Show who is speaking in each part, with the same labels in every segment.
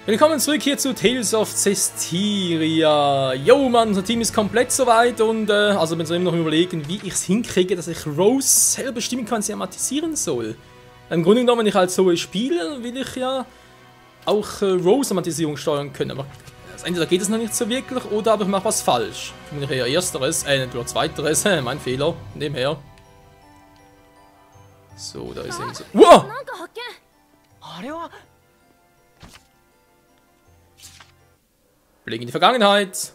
Speaker 1: Willkommen zurück hier zu Tales of Zestiria. Yo Mann, unser Team ist komplett soweit und also bin so immer noch überlegen, wie ich es hinkriege, dass ich Rose selber bestimmen kann, sie amatisieren soll. Im Grunde genommen, wenn ich halt so spiele, will ich ja auch Rose Amatisierung steuern können, aber entweder geht es noch nicht so wirklich oder aber ich mache was falsch. Ich bin eher ersteres, nicht nur zweiteres, mein Fehler, nebenher. So, da ist so. Wow! Blick in die Vergangenheit.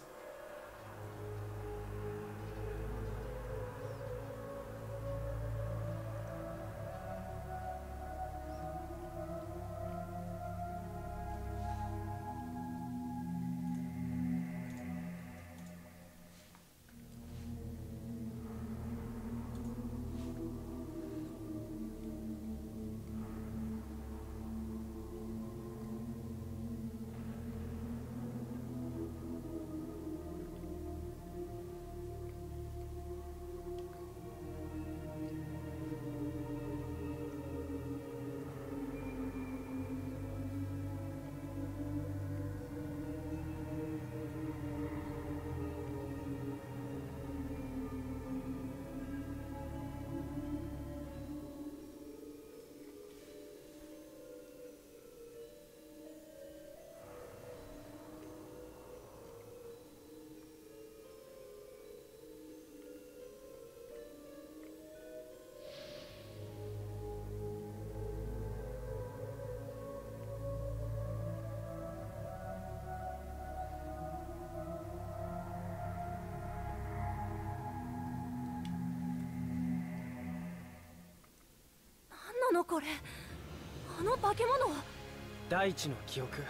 Speaker 2: 大地の記憶、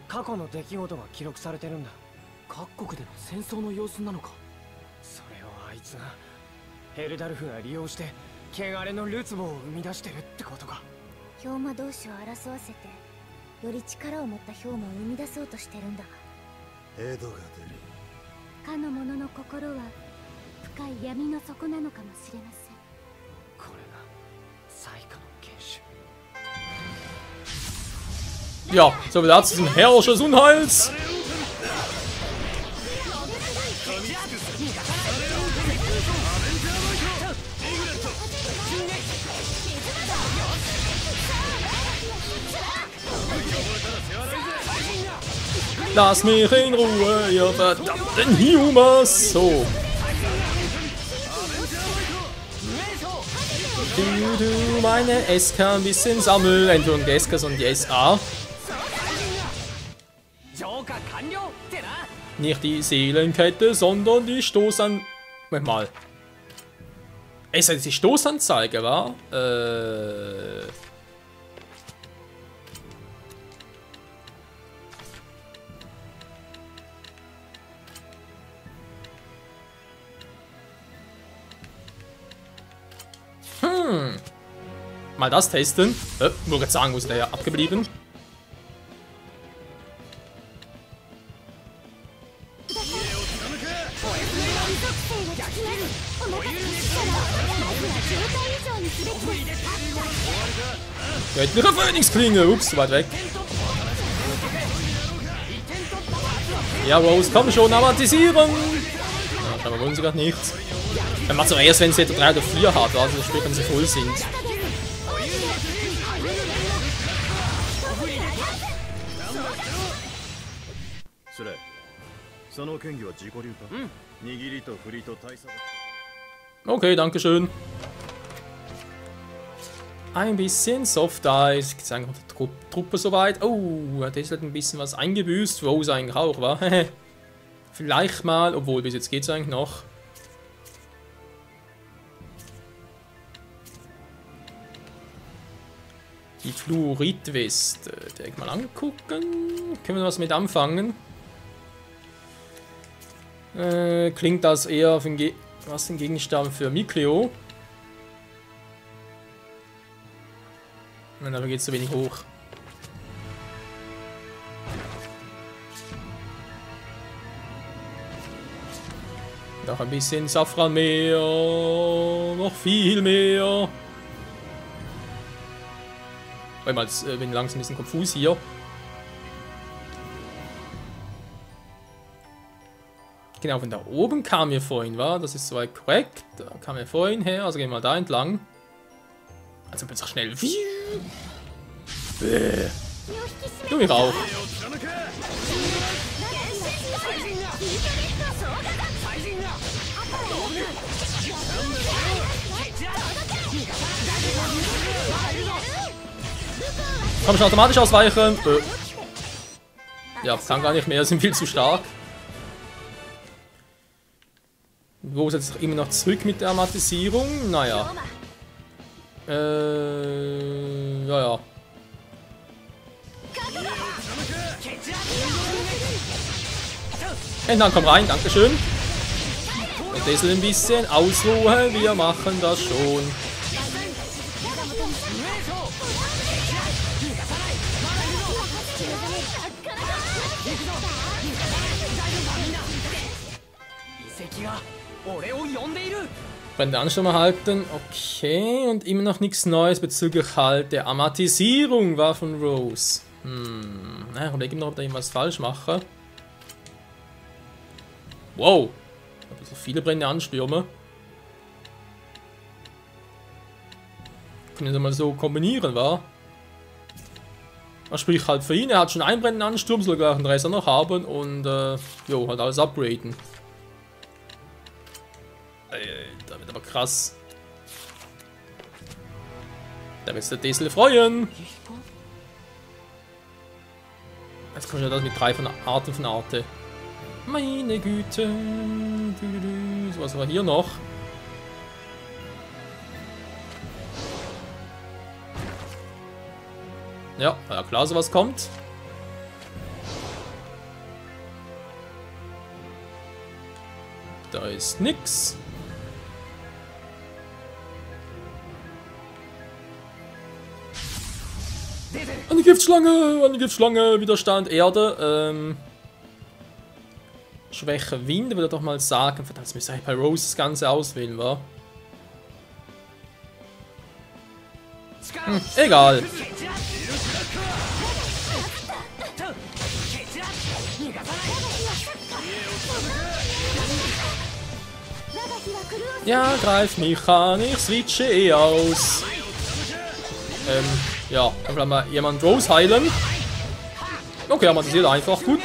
Speaker 2: 過去の出来事が記録されてるんだ。各国での戦争の様子なのか。それをあいつがヘルダルフが利用して汚れのルツボを生み出してるってことか。
Speaker 3: 氷魔同士を争わせてより力を持った氷魔を生み出そうとしてるんだが、
Speaker 4: エドが出る。
Speaker 3: かの者の心は深い闇の底なのかもしれません。
Speaker 2: これが最下の剣士。
Speaker 1: Ja, so viel dazu zum Herrscher des Unheils. Lass mich in Ruhe, ihr verdammten Humas. So. Du meine SK ein bisschen sammeln, Entschuldigung, die SK, sondern die SA. Nicht die Seelenkette, sondern die Stoßan... Moment mal. Es ist die Stoßanzeige, wa? Mal das testen. Nur gerade sagen, wo ist der ja abgeblieben? Göttliche Phönixklinge. Ups, zu weit weg. Ja, Rose, komm schon, amatisieren. Ja, scheinbar wollen sie gerade nichts. Dann macht es auch erst, wenn sie 3 oder 4 hat, also spät, wenn sie voll sind. Okay, danke schön. Ein bisschen Soft Ice. Jetzt eigentlich die Truppe soweit. Oh, der ist halt ein bisschen was eingebüßt. Rose eigentlich auch, wa? Vielleicht mal, obwohl bis jetzt geht es eigentlich noch. Die Fluoridweste. Direkt mal angucken. Können wir was mit anfangen? Klingt das eher für was ein Gegenstand für Mikleo. Und dafür geht es zu wenig hoch. Noch ein bisschen Safran mehr. Noch viel mehr. Ich bin langsam ein bisschen konfus hier. Genau, von da oben kam wir vorhin, war? Das ist soweit korrekt. Da kam wir vorhin her, also gehen wir mal da entlang. Also plötzlich schnell. Du mich auch. Komm schon automatisch ausweichen. Ja, kann gar nicht mehr, sind viel zu stark. Wo ist jetzt immer noch zurück mit der Amatisierung? Naja. Ja. Dann komm rein, dankeschön. Und das ein bisschen Ausruhe, wir machen das schon. Brennende Ansturm erhalten, okay, und immer noch nichts Neues bezüglich halt der Amatisierung war von Rose. Ich überlege noch, ob da irgendwas falsch mache. Wow, ich habe so viele brennende Anstürme. Können wir das mal so kombinieren, wa? Das spricht halt für ihn, er hat schon einen brennenden Ansturm, soll gleich einen Rest noch haben und jo, halt alles upgraden. Da wird aber krass. Da wird der Diesel freuen. Jetzt kommt ja das mit 3 von Arten von Arte. Meine Güte. So, was war hier noch? Ja, war ja klar, sowas kommt. Da ist nix. Eine Giftschlange, Widerstand, Erde, Schwäche Wind, würde ich doch mal sagen. Verdammt, jetzt müsste ich bei Rose das Ganze auswählen, wa? Egal. Ja, greif mich an, ich switche eh aus. Ja, dann kann mal jemand Rose heilen. Okay, aber das ist einfach gut.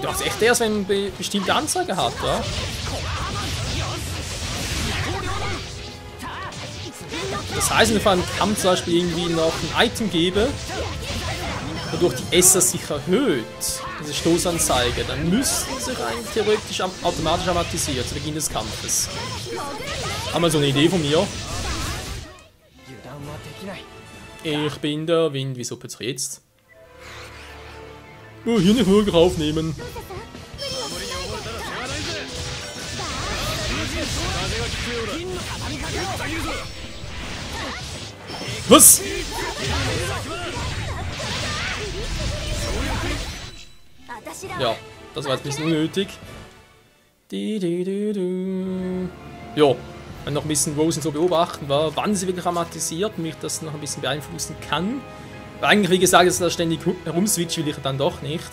Speaker 1: Du hast echt erst, wenn man bestimmte Anzeige hat, ja? Das heißt, wenn ich kann zum Beispiel irgendwie noch ein Item gebe, wodurch die Esser sich erhöht, diese Stoßanzeige, dann müssten sich eigentlich theoretisch automatisch amatisieren zu Beginn des Kampfes. Haben wir so eine Idee von mir? Ich bin der Wind, wieso plötzlich jetzt? Oh, hier nicht wirklich aufnehmen. Was? Ja, das war jetzt ein bisschen unnötig. Jo, wenn noch ein bisschen Rosen so beobachten war, wann sie wirklich amatisiert und mich das noch ein bisschen beeinflussen kann. Weil eigentlich, wie gesagt, dass da ständig herumswitcht, will ich dann doch nicht.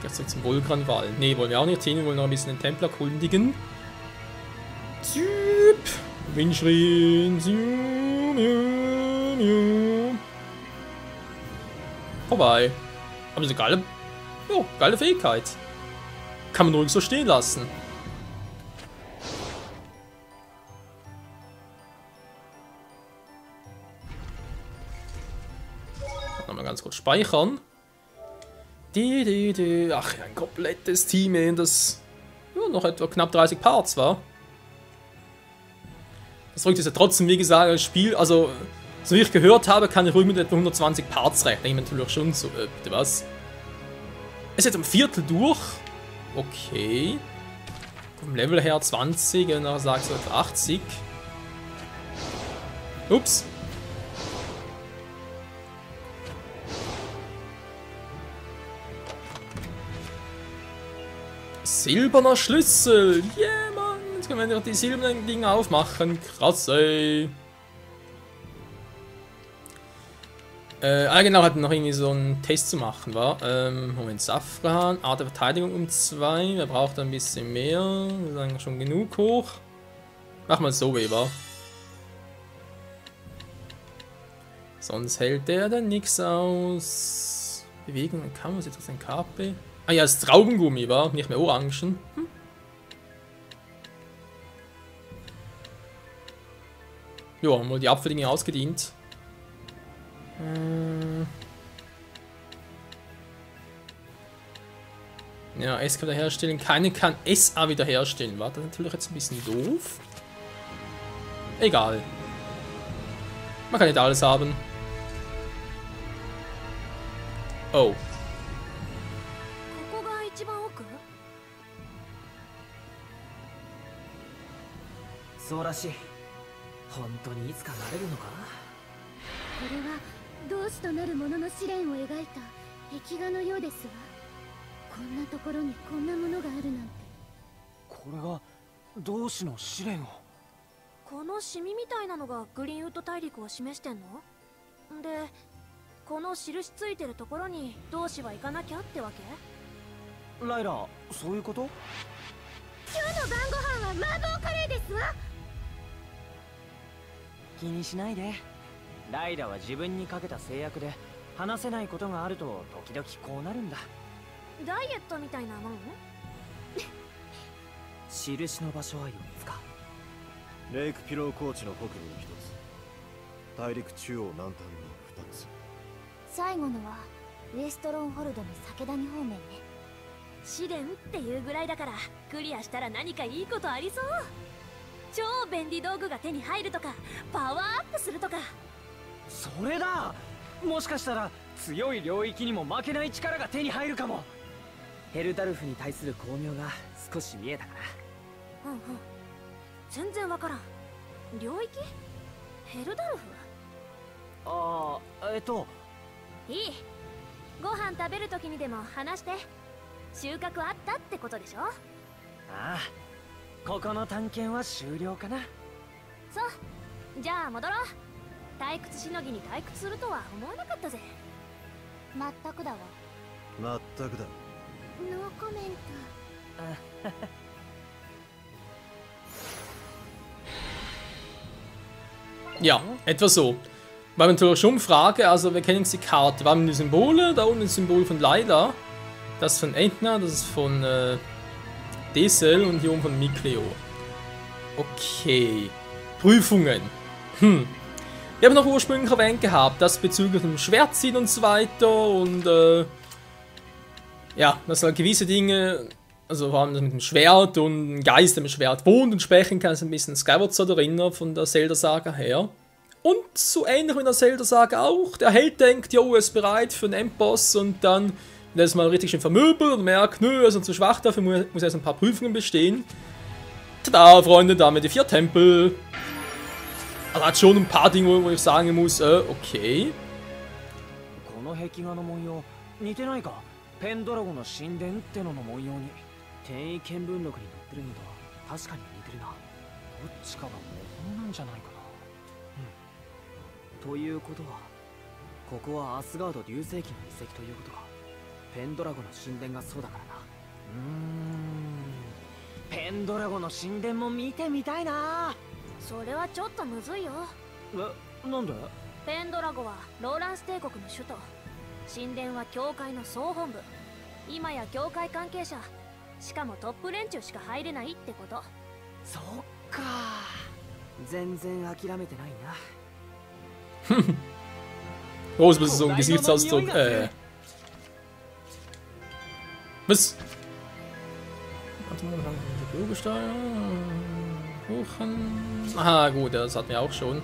Speaker 1: Jetzt zum Vulkanwall. Ne, wollen wir auch nicht hin, wir wollen noch ein bisschen den Tempel erkundigen. Windschrien. Vorbei. Aber so geile. Jo, geile Fähigkeit. Kann man ruhig so stehen lassen. Nochmal ganz kurz speichern. Ach ja, ein komplettes Team, das ja, noch etwa knapp 30 Parts war. Das drückt es ja trotzdem, wie gesagt, das Spiel, also, so wie ich gehört habe, kann ich ruhig mit etwa 120 Parts rechnen. Ich meine natürlich schon so, bitte was? Es ist jetzt ein Viertel durch. Okay. Vom Level her 20, und nachher sagst du etwa 80. Ups. Silberner Schlüssel! Yeah, Mann! Jetzt können wir die silbernen Dinge aufmachen. Krass, ey! Genau, hatten noch irgendwie so einen Test zu machen, war. Moment, Safran, Art der Verteidigung um 2. Wer braucht ein bisschen mehr? Wir sagen schon genug hoch. Mach mal so, Weber. Sonst hält der dann nichts aus. Bewegung und Kammer, jetzt aus ein KP. Ah ja, das ist Traubengummi, war. Nicht mehr Orangen. Ja, haben wohl die Abfülldinge ausgedient. Ja, S kann wiederherstellen. Keine kann SA wiederherstellen. War das natürlich jetzt ein bisschen doof. Egal. Man kann nicht alles haben. Oh.
Speaker 3: ここが一番奥？
Speaker 2: そうらしい。本当にいつかなれるのか？
Speaker 3: これは同志となる者の試練を描いた壁画のようですわ。こんなところにこんなものがあるなんて。
Speaker 2: これが同志の試練を。
Speaker 4: このシミみたいなのがグリーンウッド大陸を示してんの？で、この印ついてるところに同志は行かなきゃってわけ？
Speaker 2: ライラ、そういうこと？
Speaker 3: 今日の晩ご飯は麻婆カレーですわ。
Speaker 2: 気にしないで。ライラは自分にかけた制約で話せないことがあると時々こうなるんだ。
Speaker 4: ダイエットみたいなもん？
Speaker 2: 印の場所は4つか。
Speaker 5: レイクピロー高地の北部に1つ、大陸中央南端に2つ。
Speaker 3: 最後のはウエストロンホルドの酒谷方面ね。
Speaker 4: 試練っていうぐらいだからクリアしたら何かいいことありそう。超便利道具が手に入るとか、パワーアップするとか。
Speaker 2: それだ。もしかしたら強い領域にも負けない力が手に入るかも。ヘルダルフに対する巧妙が少し見えたかな。
Speaker 4: うんうん、全然わからん。領域？ヘルダルフ？
Speaker 2: ああ、
Speaker 4: いい。ご飯食べるときにでも話して。収穫あったってことでしょ？あ
Speaker 2: あ、ここの探検は終了かな。
Speaker 4: そう、じゃあ戻ろう。退屈しのぎに退屈するとは思わなかったぜ。
Speaker 3: まったくだわ。
Speaker 5: まったくだ。
Speaker 3: ノーコメント。
Speaker 1: Ja, etwa so. Weil wir natürlich schon fragen, also wir kennen jetzt die Karte. Wir haben die Symbole, da unten das Symbol von Laila. Das von Entna, das ist von Desel und hier oben von Mikleo. Okay. Prüfungen. Wir haben noch ursprünglich erwähnt gehabt, dass bezüglich dem Schwertziehen und so weiter und ja, dass halt gewisse Dinge, also vor allem das mit dem Schwert und ein Geist, der mit dem Schwert wohnt und sprechen kann, ist ein bisschen Skyward Sword erinnern von der Zelda-Saga her. Und so ähnlich wie in der Zelda-Saga auch. Der Held denkt, jo, er ist bereit für einen Endboss und dann, wenn er es mal richtig schön vermöbelt und merkt, nö, er ist zu schwach, dafür muss er erst ein paar Prüfungen bestehen. Tada, Freunde, da haben wir die 4 Tempel. Also hat schon ein paar Dinge, wo ich sagen muss, okay.
Speaker 2: この壁画の文様似てないか。ペンドラゴの神殿ってのの文様に転移見聞録に載ってるのとは確かに似てるな。どっちかが模倣なんじゃないかな。ということはここはアスガード流星期の遺跡ということか。ペンドラゴの神殿がそうだからな。ペンドラゴの神殿も見てみたいな。
Speaker 4: それはちょっとむずいよ。
Speaker 2: なんで？
Speaker 4: ペンドラゴはローランス帝国の首都、神殿は教会の総本部。今や教会関係者、しかもトップ連中しか入れないってこと。
Speaker 2: そっか、全然諦めてないな。
Speaker 1: Groß bist du so ein Gesichtsausdruck, Was? Warte mal, Bürgersteuer. Hochen. Aha, gut, das hatten wir auch schon.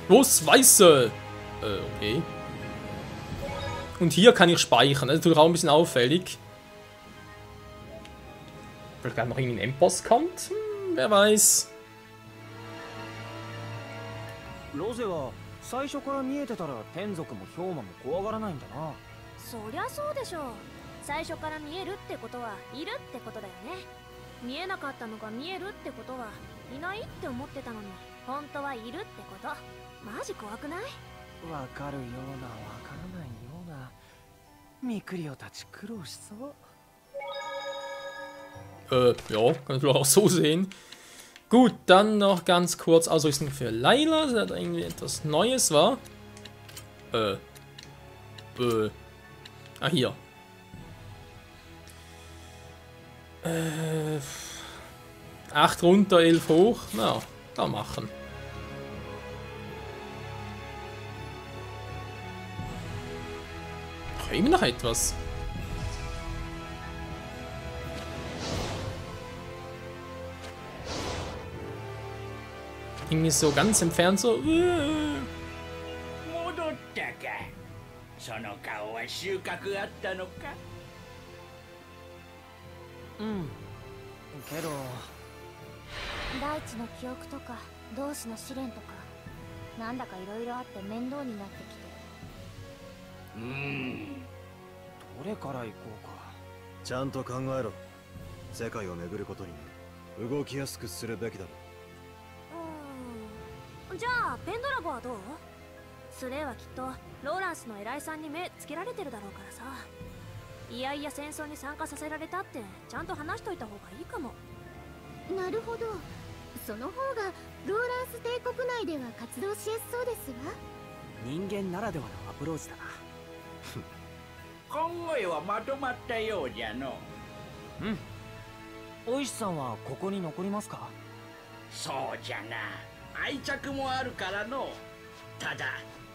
Speaker 1: Los, Weiße! Okay. Und hier kann ich speichern. Das ist natürlich auch ein bisschen auffällig. Vielleicht noch irgendwie ein Endboss kommt? Wer weiß.
Speaker 2: ロゼは最初から見えてたら天族も氷魔も怖がらないんだな。
Speaker 4: そりゃそうでしょう。最初から見えるってことはいるってことだよね。見えなかったのが見えるってことはいないって思ってたのに。本当はいるってことマジ怖くない？
Speaker 2: わかるようなわからないような。ミクリオたち苦労しそう。
Speaker 1: Ja, kann ich auch so sehen. Gut, dann noch ganz kurz Ausrüstung für Layla, dass da irgendwie etwas Neues war. Ah, hier. 8 runter, 11 hoch. Na, da machen. Ach, immer noch etwas. Irgendwie so ganz entfernt so.
Speaker 6: 戻ったか。その顔は収穫あったのか。
Speaker 2: うん。けど
Speaker 3: 大地の記憶とか同志の試練とかなんだかいろいろあって面倒になってきて。
Speaker 2: どれから行こうか。
Speaker 5: ちゃんと考えろ。世界を巡ることになる。動きやすくするべきだろ。
Speaker 4: じゃあペンドラゴはどう？スレイはきっとローランスの偉いさんに目つけられてるだろうからさ。いやいや戦争に参加させられたってちゃんと話しといた方がいいかも。
Speaker 3: なるほど。その方がローランス帝国内では活動しやすそうですわ。
Speaker 2: 人間ならではのアプローチだな。
Speaker 6: 考えはまとまったようじゃの。
Speaker 2: お石さんはここに残りますか？
Speaker 6: そうじゃな。愛着もあるからの。ただ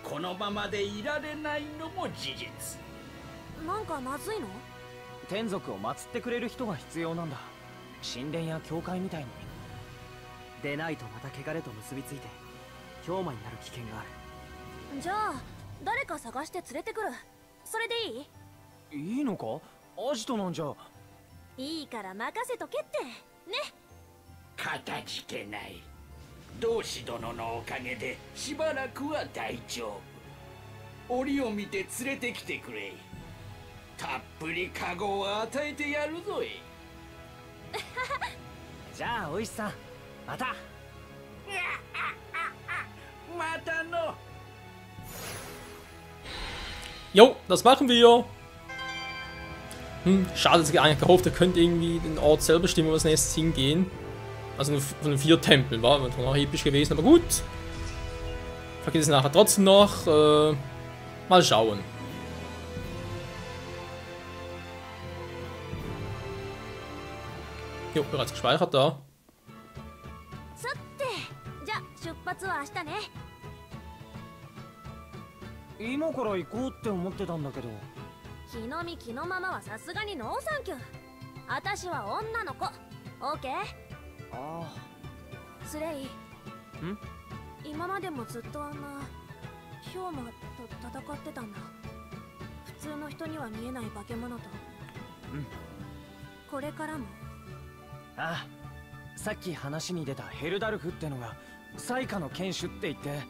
Speaker 6: このままでいられないのも事実。
Speaker 4: なんかまずいの？
Speaker 2: 天族を祀ってくれる人が必要なんだ。神殿や教会みたいに。でないとまた汚れと結びついて氷魔になる危険がある。
Speaker 4: じゃあ誰か探して連れてくる。それでいい？
Speaker 2: いいのか？アジトなんじゃ。
Speaker 4: いいから任せとけってね。
Speaker 6: かたじけない。同志殿のおかげでしばらくは大丈夫。折を見て連れてきてくれ。たっぷりカゴを与えてやるぞい。
Speaker 2: じゃあお石さんまた。
Speaker 6: またの。
Speaker 1: Jo, das machen wir. Schade, dass ich eigentlich gehofft, er könnte irgendwie den Ort selber bestimmen, wo das nächstes hingehen. Also von den 4 Tempeln, war noch episch gewesen, aber gut. Vielleicht geht es nachher trotzdem noch. Mal schauen. Jo, bereits gespeichert da.
Speaker 4: さて、じゃあ出発は明日ね。
Speaker 2: 今から行こうって思ってたんだけど。
Speaker 4: 気の身気のままはさすがにノーサンキュー。私は女の子。オーケー？
Speaker 2: あ
Speaker 4: あ。スレイ。今までもずっと氷魔と戦ってたんだ。普通の人には見えない化け物と。これからも。
Speaker 2: ああ、さっき話に出たヘルダルフってのが最下の剣士って言って。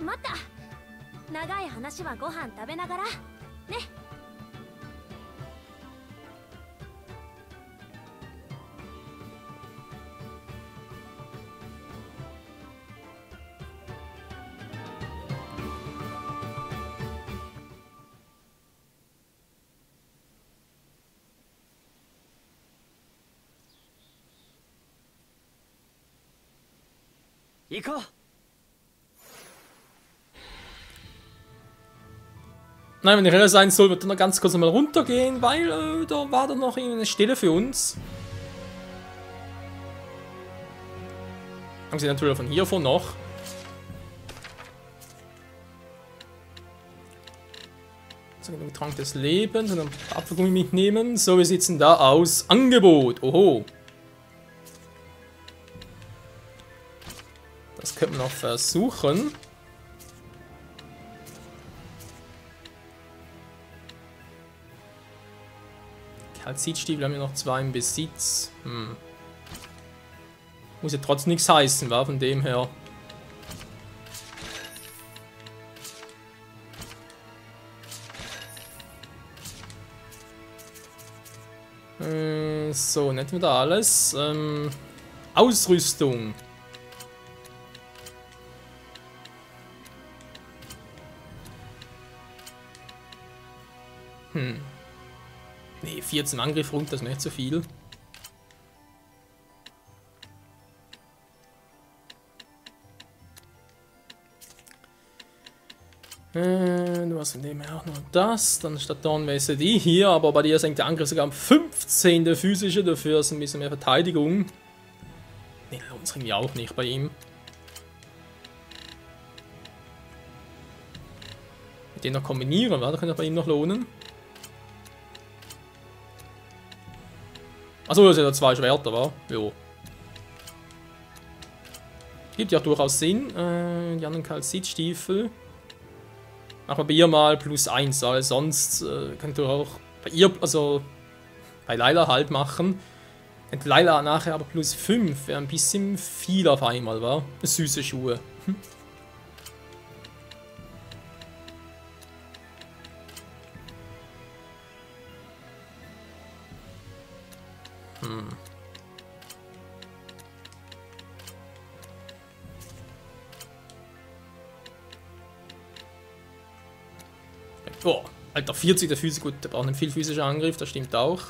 Speaker 4: 待った。長い話はご飯食べながらね。
Speaker 2: 行こう。
Speaker 1: Nein, wenn ich ehrlich sein soll, wird er noch ganz kurz mal runtergehen, weil da war dann noch eine Stelle für uns. Haben sie natürlich von hiervon noch. So, den Trank des Lebens und ein paar Apfelgummi mitnehmen. So, wie sieht's denn da aus? Angebot. Oho. Das könnte man noch versuchen. Kalzitstiefel haben wir noch 2 im Besitz. Muss ja trotzdem nichts heißen, war von dem her. So, nicht wieder alles. Ausrüstung. Ne, 14 Angriff runter, das ist nicht so viel. Du hast von dem her auch noch das. Dann statt Dornwesse die hier, aber bei dir senkt der Angriff sogar um 15 der physische, dafür ist ein bisschen mehr Verteidigung. Ne, lohnt sich irgendwie auch nicht bei ihm. Mit denen noch kombinieren, wa? Da könnte bei ihm noch lohnen. Achso, das sind ja 2 Schwerter, wa? Jo. Gibt ja durchaus Sinn. Die anderen Kalzitstiefel. Machen wir bei ihr mal +1, weil sonst könnt ihr auch bei ihr, also bei Layla halt machen. Und Layla nachher aber +5 wäre ein bisschen viel auf einmal, wa? Süße Schuhe. Oh, Alter, 40 der Physik, gut, der braucht einen viel physischen Angriff, das stimmt auch.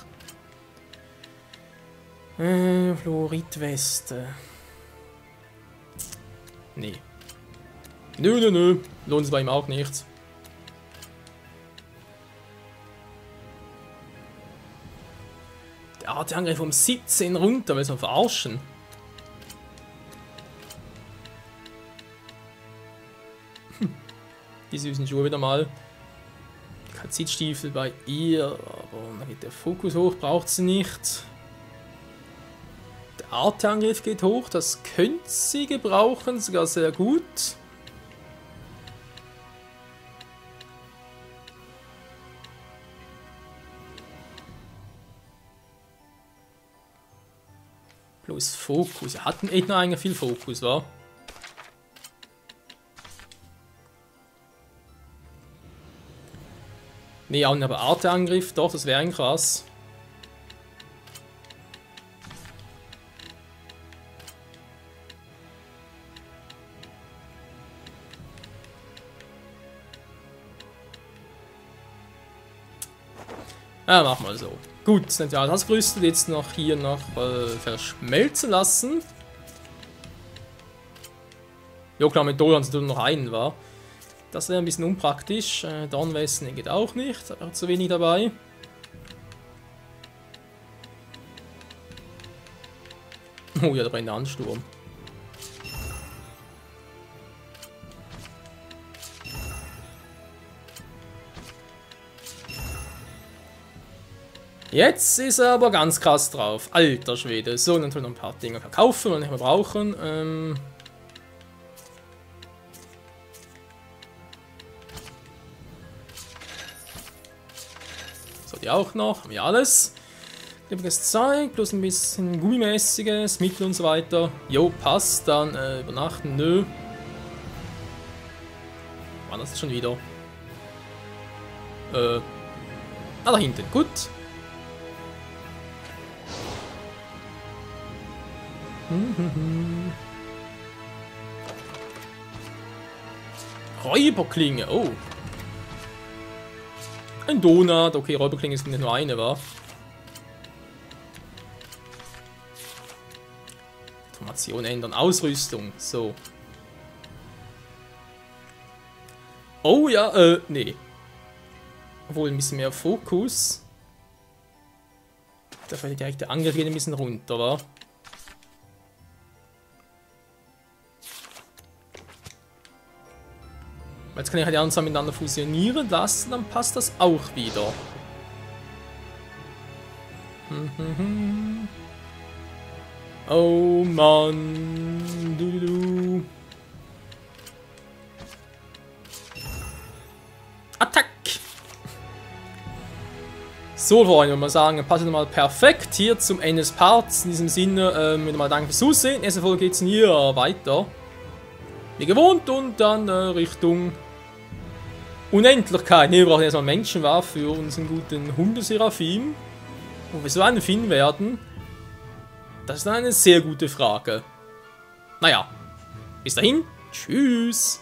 Speaker 1: Fluoridweste. Nee. Nö. Lohnt es bei ihm auch nichts. Der hat den Angriff um 17 runter, will es mal verarschen. Die süßen Schuhe wieder mal. Kalzitstiefel bei ihr, aber dann geht der Fokus hoch, braucht sie nicht. Der Arteangriff geht hoch, das könnte sie gebrauchen, sogar sehr gut. Plus Fokus, er hat echt noch eigentlich viel Fokus, wa? Nee, aber Arteangriff, doch, das wäre ein krass. Ja, machen wir so. Gut, sind ja das Gerüstet jetzt noch hier noch verschmelzen lassen. Jo, klar, mit Dolan sind nur noch einen, war. Das wäre ein bisschen unpraktisch. Dornwesten geht auch nicht, da wäre zu wenig dabei. Oh ja, da brennt der Ansturm. Jetzt ist er aber ganz krass drauf. Alter Schwede. So, dann tun wir noch ein paar Dinge verkaufen und nicht mehr brauchen. So, die auch noch. Haben wir alles. Übrigens Zeug, plus ein bisschen Gummimäßiges, Mittel und so weiter. Jo, passt. Dann übernachten. Nö. War das schon wieder? Da hinten. Gut. Räuberklinge, oh. Ein Donut, okay, Räuberklinge ist nicht nur eine, wa? Information ändern, Ausrüstung, so. Oh ja, nee. Obwohl ein bisschen mehr Fokus. Dafür direkt der Angriff geht ein bisschen runter, wa? Jetzt kann ich halt die anderen miteinander fusionieren lassen, dann passt das auch wieder. Oh Mann. Du. Attack! So, Freunde, würde man sagen, passt mal perfekt hier zum Ende des Parts. In diesem Sinne, wieder mal danke fürs Zusehen. Nächste Folge geht es hier weiter. Wie gewohnt und dann Richtung Unendlichkeit. Ne, wir brauchen erstmal Menschen für unseren guten Hundeseraphim. Wo wir so einen finden werden, das ist dann eine sehr gute Frage. Naja, bis dahin, tschüss.